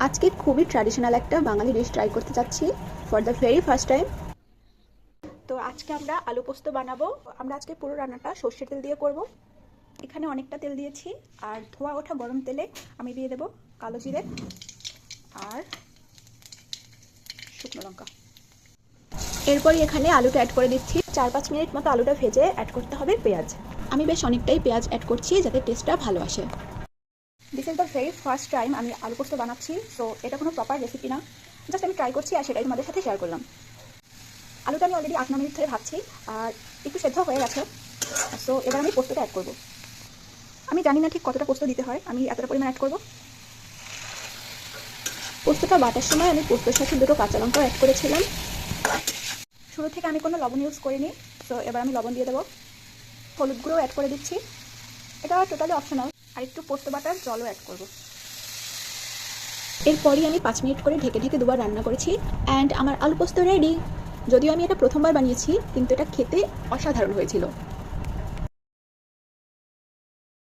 আজকে খুবই ট্র্যাডিশনাল একটা বাঙালি ডিশ ট্রাই করতে যাচ্ছি for the very first time. তো আজকে আমরা আলু পোস্ত বানাবো। আমরা আজকে পুরো রান্নাটা সর্ষের তেল দিয়ে করব। এখানে অনেকটা তেল দিয়েছি, আর ধোয়া ওঠা গরম তেলে আমি দিয়ে দেব কালো জিরে আর শুকনো লঙ্কা। এরপরই এখানে আলুটা অ্যাড করে দিচ্ছি। 4-5 মিনিট মতো আলুটা ভেজে অ্যাড করতে হবে পেঁয়াজ। আমি বেশ অনেকটাই পেঁয়াজ অ্যাড করছি যাতে টেস্টটা ভালো আসে। This is the very first time আমি আলু পোস্ত বানাচ্ছি, সো এটা কোনো প্রপার রেসিপি না, জাস্ট আমি ট্রাই করছি আর সেটাই তোমাদের সাথে শেয়ার করলাম। আলুটা আমি অলরেডি 8-9 মিনিট ধরে ভাজছি আর একটু সেদ্ধ হয়ে গেছে। সো এবার আমি পোস্তটা অ্যাড করব। আমি জানি না ঠিক কতটা পোস্ত দিতে হয়, আমি এতটা পরিমাণ অ্যাড করব। পোস্তটা বাটার সময় আমি পোস্তর সাথে 2টো কাঁচা লঙ্কা অ্যাড করেছিলাম। শুরু থেকে আমি কোনো লবণ ইউজ করিনি, সো এবার আমি লবণ দিয়ে দেবো। হলুদ গুঁড়ো অ্যাড করে দিচ্ছি, এটা টোটালি অপশনাল। আর একটু পোস্ত বাটার জলও অ্যাড করব। এরপরই আমি 5 মিনিট করে ঢেকে ঢেকে দুবার রান্না করেছি অ্যান্ড আমার আলু পোস্ত রেডি। যদিও আমি এটা প্রথমবার বানিয়েছি, কিন্তু এটা খেতে অসাধারণ হয়েছিল।